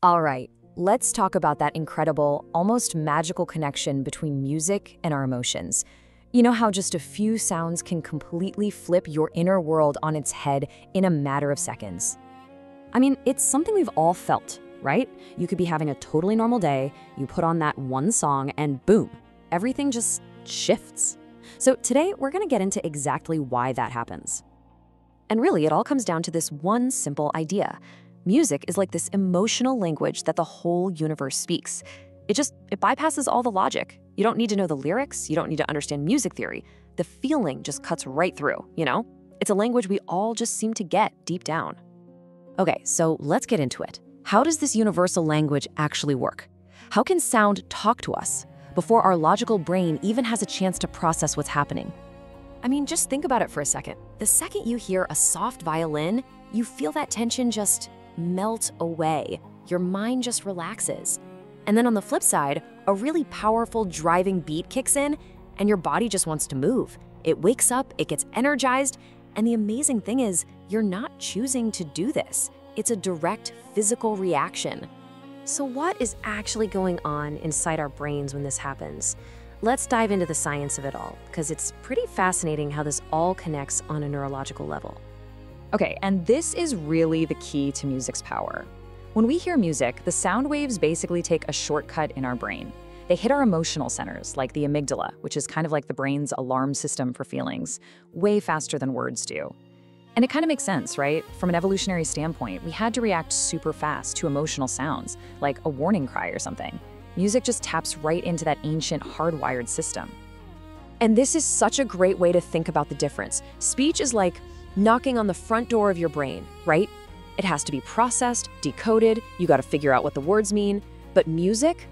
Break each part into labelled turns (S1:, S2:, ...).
S1: All right, let's talk about that incredible, almost magical connection between music and our emotions. You know how just a few sounds can completely flip your inner world on its head in a matter of seconds? I mean, it's something we've all felt, right? You could be having a totally normal day, you put on that one song, and boom, everything just shifts. So today, we're gonna get into exactly why that happens. And really, it all comes down to this one simple idea. Music is like this emotional language that the whole universe speaks. It bypasses all the logic. You don't need to know the lyrics, you don't need to understand music theory. The feeling just cuts right through, you know? It's a language we all just seem to get deep down. Okay, so let's get into it. How does this universal language actually work? How can sound talk to us before our logical brain even has a chance to process what's happening? I mean, just think about it for a second. The second you hear a soft violin, you feel that tension just melt away. Your mind just relaxes. And then on the flip side, a really powerful driving beat kicks in and your body just wants to move. It wakes up, it gets energized, and the amazing thing is you're not choosing to do this. It's a direct physical reaction. So what is actually going on inside our brains when this happens? Let's dive into the science of it all, because it's pretty fascinating how this all connects on a neurological level.
S2: Okay, and this is really the key to music's power. When we hear music, the sound waves basically take a shortcut in our brain. They hit our emotional centers, like the amygdala, which is kind of like the brain's alarm system for feelings, way faster than words do. And it kind of makes sense, right? From an evolutionary standpoint, we had to react super fast to emotional sounds, like a warning cry or something. Music just taps right into that ancient hardwired system.
S1: And this is such a great way to think about the difference. Speech is like knocking on the front door of your brain, right? It has to be processed, decoded, you gotta figure out what the words mean. But music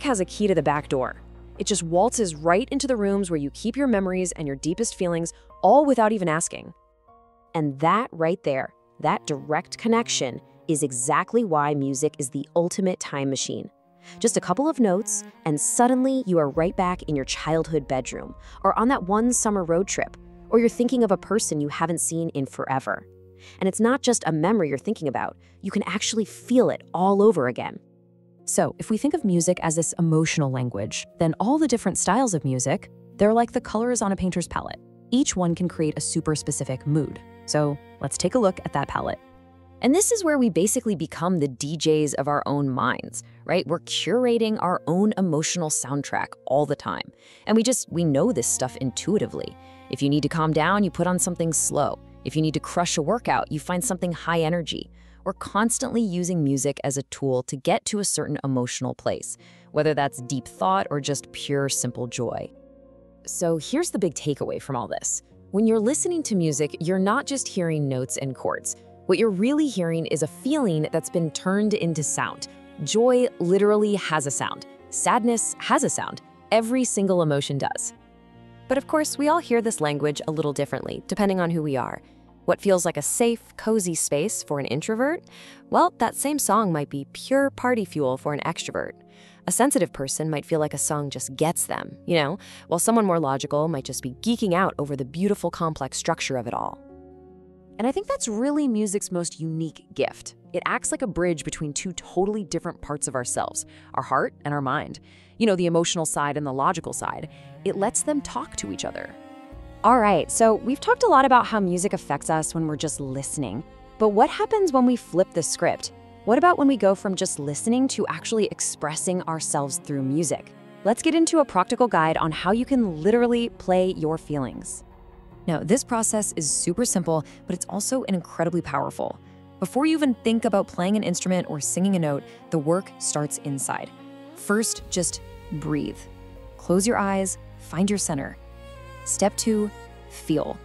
S1: has a key to the back door. It just waltzes right into the rooms where you keep your memories and your deepest feelings, all without even asking. And that right there, that direct connection, is exactly why music is the ultimate time machine. Just a couple of notes, and suddenly you are right back in your childhood bedroom, or on that one summer road trip, or you're thinking of a person you haven't seen in forever. And it's not just a memory you're thinking about, you can actually feel it all over again. So if we think of music as this emotional language, then all the different styles of music, they're like the colors on a painter's palette. Each one can create a super specific mood. So let's take a look at that palette. And this is where we basically become the DJs of our own minds, right? We're curating our own emotional soundtrack all the time. And we know this stuff intuitively. If you need to calm down, you put on something slow. If you need to crush a workout, you find something high energy. We're constantly using music as a tool to get to a certain emotional place, whether that's deep thought or just pure, simple joy. So here's the big takeaway from all this. When you're listening to music, you're not just hearing notes and chords. What you're really hearing is a feeling that's been turned into sound. Joy literally has a sound. Sadness has a sound. Every single emotion does. But of course, we all hear this language a little differently, depending on who we are. What feels like a safe, cozy space for an introvert? Well, that same song might be pure party fuel for an extrovert. A sensitive person might feel like a song just gets them, while someone more logical might just be geeking out over the beautiful, complex structure of it all. And I think that's really music's most unique gift. It acts like a bridge between two totally different parts of ourselves, our heart and our mind. The emotional side and the logical side. It lets them talk to each other. All right, so we've talked a lot about how music affects us when we're just listening. But what happens when we flip the script? What about when we go from just listening to actually expressing ourselves through music? Let's get into a practical guide on how you can literally play your feelings. Now, this process is super simple, but it's also incredibly powerful. Before you even think about playing an instrument or singing a note, the work starts inside. First, just breathe. Close your eyes, find your center. Step 2, feel.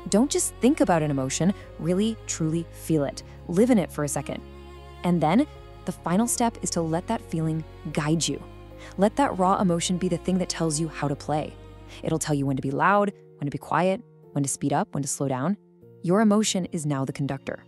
S1: Don't just think about an emotion, really, truly feel it. Live in it for a second. And then, the final step is to let that feeling guide you. Let that raw emotion be the thing that tells you how to play. It'll tell you when to be loud, when to be quiet, when to speed up, when to slow down. Your emotion is now the conductor.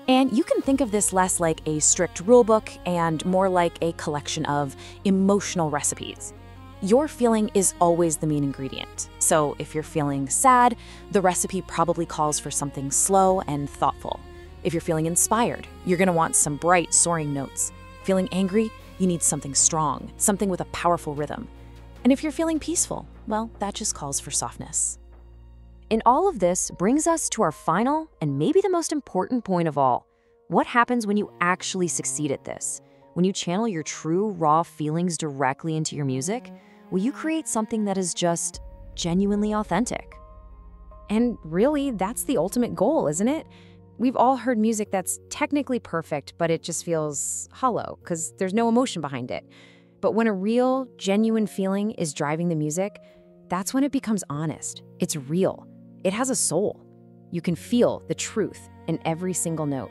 S1: And you can think of this less like a strict rulebook and more like a collection of emotional recipes. Your feeling is always the main ingredient. So if you're feeling sad, the recipe probably calls for something slow and thoughtful. If you're feeling inspired, you're gonna want some bright, soaring notes.
S2: Feeling angry? You need something strong, something with a powerful rhythm. And if you're feeling peaceful, well, that just calls for softness.
S1: And all of this brings us to our final and maybe the most important point of all. What happens when you actually succeed at this? When you channel your true, raw feelings directly into your music, will you create something that is just genuinely authentic?
S2: And really, that's the ultimate goal, isn't it? We've all heard music that's technically perfect, but it just feels hollow because there's no emotion behind it. But when a real, genuine feeling is driving the music, that's when it becomes honest. It's real. It has a soul. You can feel the truth in every single note.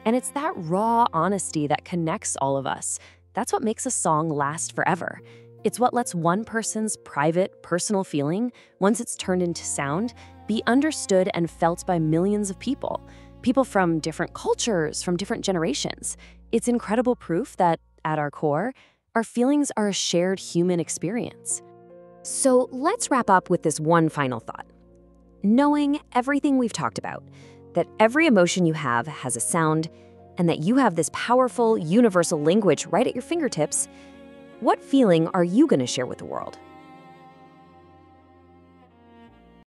S1: And it's that raw honesty that connects all of us. That's what makes a song last forever. It's what lets one person's private, personal feeling, once it's turned into sound, be understood and felt by millions of people. People from different cultures, from different generations. It's incredible proof that, at our core, our feelings are a shared human experience. So let's wrap up with this one final thought. Knowing everything we've talked about, that every emotion you have has a sound, and that you have this powerful, universal language right at your fingertips, what feeling are you going to share with the world?